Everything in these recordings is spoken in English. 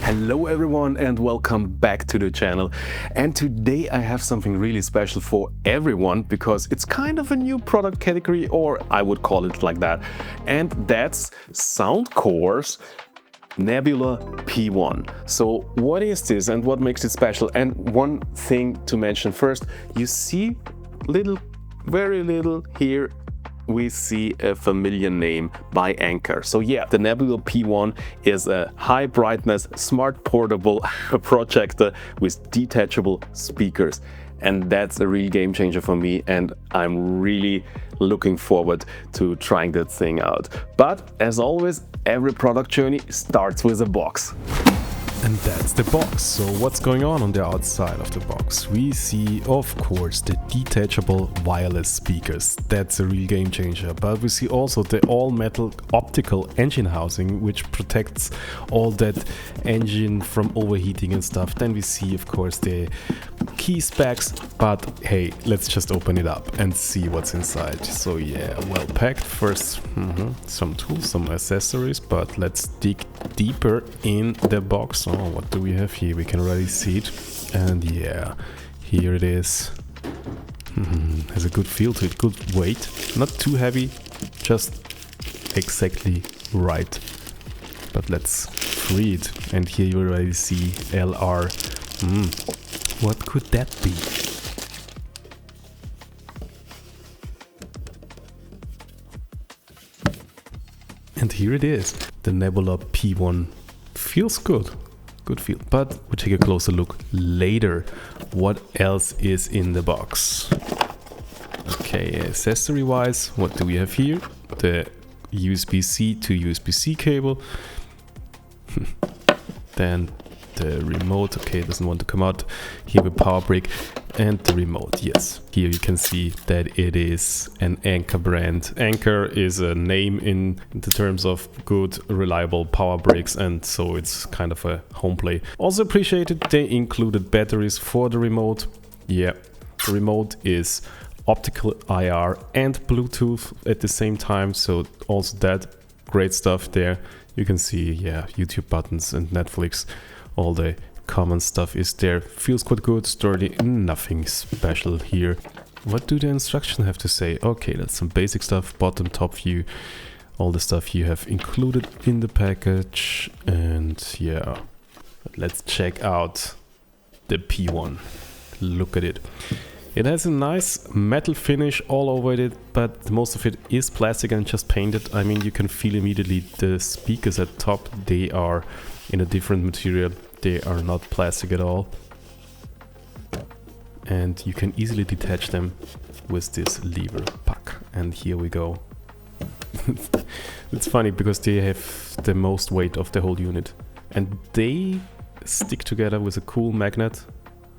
Hello everyone and welcome back to the channel. And today I have something really special for everyone because it's kind of a new product category, or I would call it like that. And that's soundcore's Nebula P1. So what is this and what makes it special? And one thing to mention first, you see very little here. We see a familiar name by Anker. So yeah, the Nebula P1 is a high brightness, smart portable projector with detachable speakers. And that's a real game changer for me, and I'm really looking forward to trying that thing out. But as always, every product journey starts with a box. And that's the box. So what's going on the outside of the box? We see, of course, the detachable wireless speakers. That's a real game changer. But we see also the all-metal optical engine housing, which protects all that engine from overheating and stuff. Then we see, of course, the key specs. But hey, let's just open it up and see what's inside. So yeah, well packed. First, some tools, some accessories, but let's dig deeper in the box. Oh, what do we have here? We can already see it. And yeah, here it is. Has a good feel to it, good weight. Not too heavy, just exactly right. But let's free it. And here you already see LR. What could that be? And here it is. The Nebula P1 feels good. Good feel. But we'll take a closer look later. What else is in the box? Okay, accessory wise, what do we have here? The USB-C to USB-C cable. Then the remote. Okay, it doesn't want to come out. Here the power brick and the remote. Yes, here you can see that it is an Anker brand. Anker is a name in the terms of good, reliable power bricks, and so it's kind of a home play. Also appreciated, they included batteries for the remote. Yeah, the remote is optical IR and Bluetooth at the same time, so also that great stuff there. You can see, yeah, YouTube buttons and Netflix. All the common stuff is there. Feels quite good, sturdy, nothing special here. What do the instructions have to say? Okay, that's some basic stuff, bottom, top view, all the stuff you have included in the package. And yeah, let's check out the P1. Look at it. It has a nice metal finish all over it, but most of it is plastic and just painted. I mean, you can feel immediately the speakers at top, they are in a different material. They are not plastic at all. And you can easily detach them with this lever puck. And here we go. It's funny because they have the most weight of the whole unit. And they stick together with a cool magnet.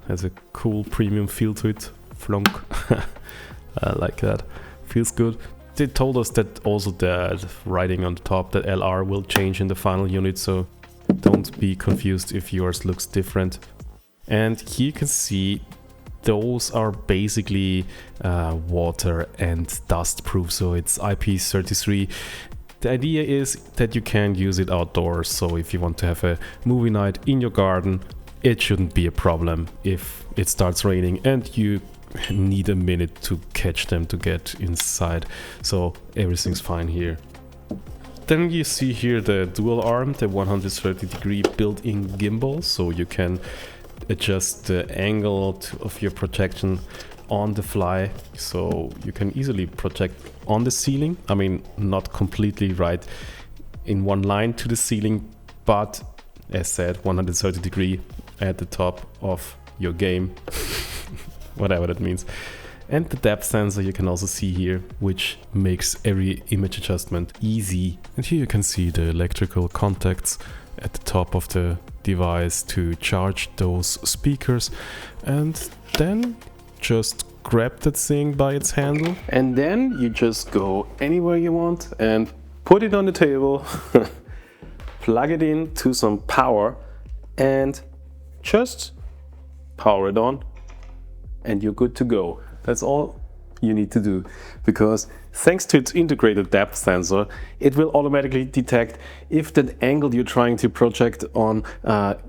Has a cool premium feel to it. Flonk. I like that. Feels good. They told us that also the writing on the top, that LR will change in the final unit, so don't be confused if yours looks different. And here you can see those are basically water and dust proof, so it's IP33. The idea is that you can use it outdoors, so if you want to have a movie night in your garden, it shouldn't be a problem if it starts raining and you need a minute to catch them to get inside. So everything's fine here. Then you see here the dual arm, the 130-degree built-in gimbal, so you can adjust the angle of your projection on the fly, so you can easily project on the ceiling. I mean, not completely right in one line to the ceiling, but as said, 130-degree at the top of your game, whatever that means. And the depth sensor you can also see here, which makes every image adjustment easy. And here you can see the electrical contacts at the top of the device to charge those speakers. And then just grab that thing by its handle. And then you just go anywhere you want and put it on the table, plug it in to some power and just power it on and you're good to go. That's all you need to do, because thanks to its integrated depth sensor, it will automatically detect if that angle you're trying to project on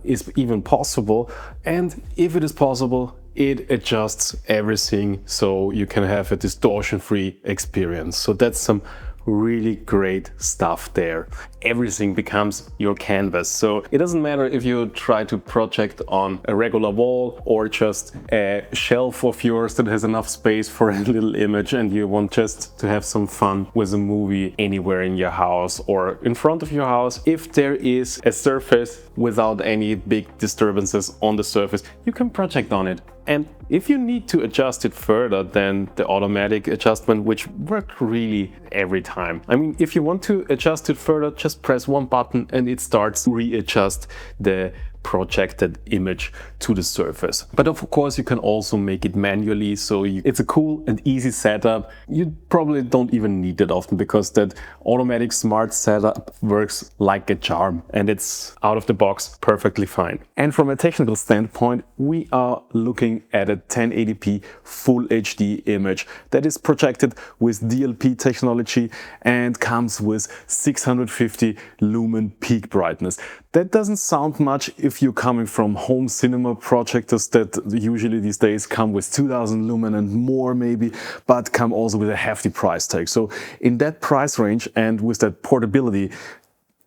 is even possible, and if it is possible, it adjusts everything so you can have a distortion-free experience. So that's some really great stuff there. Everything becomes your canvas. So it doesn't matter if you try to project on a regular wall or just a shelf of yours that has enough space for a little image and you want just to have some fun with a movie anywhere in your house or in front of your house. If there is a surface without any big disturbances on the surface, you can project on it. And if you need to adjust it further than the automatic adjustment, which worked really every time. I mean, if you want to adjust it further, just press one button and it starts to readjust the projected image to the surface. But of course you can also make it manually, so it's a cool and easy setup. You probably don't even need it often because that automatic smart setup works like a charm and it's out of the box perfectly fine. And from a technical standpoint, we are looking at a 1080p full HD image that is projected with DLP technology and comes with 650 lumen peak brightness. That doesn't sound much if you're coming from home cinema projectors that usually these days come with 2000 lumen and more maybe, but come also with a hefty price tag. So in that price range and with that portability,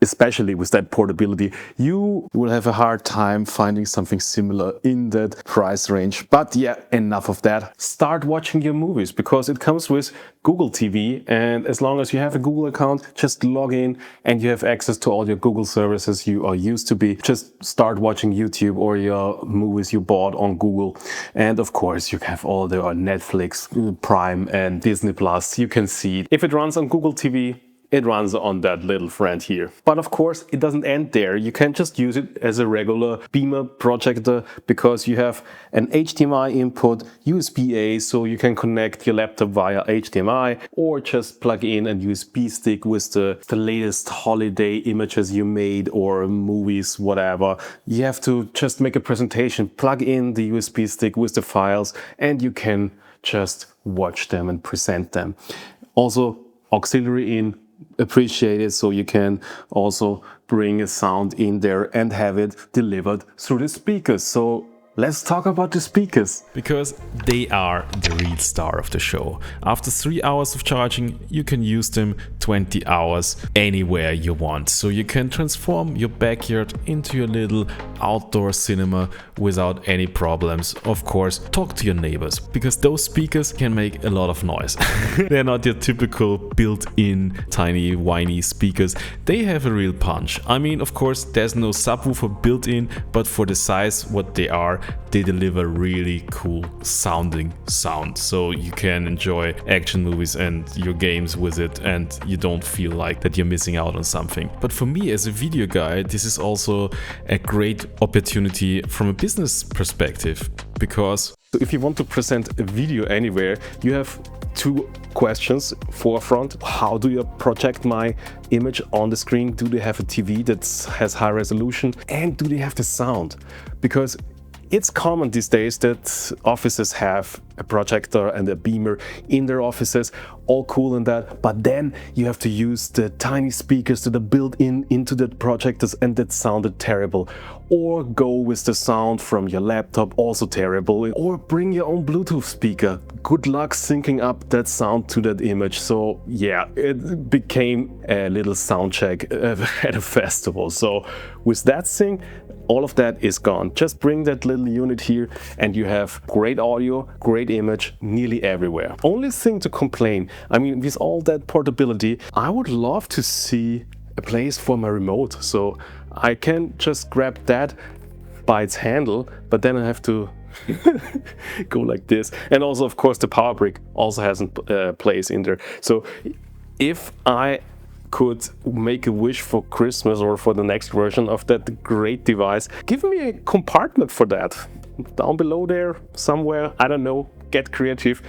especially with that portability, you will have a hard time finding something similar in that price range. But yeah, enough of that. Start watching your movies because it comes with Google TV, and as long as you have a Google account, just log in and you have access to all your Google services you are used to be. Just start watching YouTube or your movies you bought on Google. And of course, you have all the Netflix, Prime and Disney Plus. You can see it. If it runs on Google TV, it runs on that little friend here. But of course, it doesn't end there. You can just use it as a regular beamer projector because you have an HDMI input, USB-A, so you can connect your laptop via HDMI or just plug in a USB stick with the latest holiday images you made or movies, whatever. You have to just make a presentation, plug in the USB stick with the files, and you can just watch them and present them. Also, auxiliary in, appreciate it, so you can also bring a sound in there and have it delivered through the speakers. So let's talk about the speakers. Because they are the real star of the show. After 3 hours of charging, you can use them 20 hours anywhere you want. So you can transform your backyard into your little outdoor cinema without any problems. Of course, talk to your neighbors, because those speakers can make a lot of noise. They're not your typical built-in tiny whiny speakers. They have a real punch. I mean, of course, there's no subwoofer built in, but for the size what they are, they deliver really cool sounding sound. So you can enjoy action movies and your games with it and you don't feel like that you're missing out on something. But for me as a video guy, this is also a great opportunity from a business perspective, because if you want to present a video anywhere, you have two questions forefront. How do you project my image on the screen? Do they have a TV that has high resolution? And do they have the sound? Because it's common these days that offices have a projector and a beamer in their offices, all cool and that, but then you have to use the tiny speakers that are built into the projectors and that sounded terrible. Or go with the sound from your laptop, also terrible. Or bring your own Bluetooth speaker. Good luck syncing up that sound to that image. So yeah, it became a little sound check at a festival. So with that thing, all of that is gone. Just bring that little unit here and you have great audio, great image, nearly everywhere. Only thing to complain, I mean, with all that portability, I would love to see a place for my remote. So I can just grab that by its handle, but then I have to go like this. And also, of course, the power brick also has a place in there. So if I could make a wish for Christmas or for the next version of that great device, give me a compartment for that. Down below there somewhere, I don't know, get creative.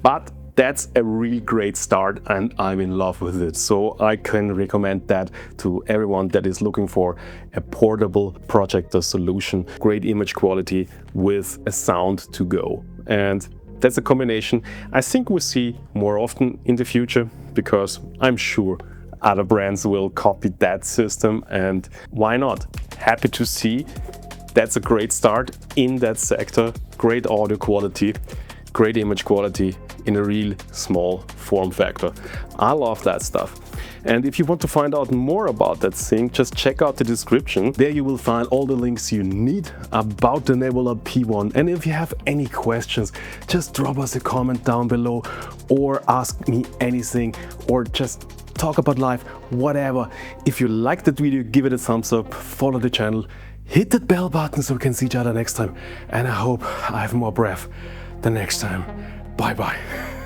But that's a really great start and I'm in love with it. So I can recommend that to everyone that is looking for a portable projector solution, great image quality with a sound to go. And that's a combination I think we'll see more often in the future, because I'm sure other brands will copy that system, and why not? Happy to see. That's a great start in that sector. Great audio quality, great image quality in a real small form factor. I love that stuff. And if you want to find out more about that thing, just check out the description. There you will find all the links you need about the Nebula P1. And if you have any questions, just drop us a comment down below, or ask me anything, or just talk about life, whatever. If you liked that video, give it a thumbs up, follow the channel, hit that bell button so we can see each other next time. And I hope I have more breath the next time. Bye bye.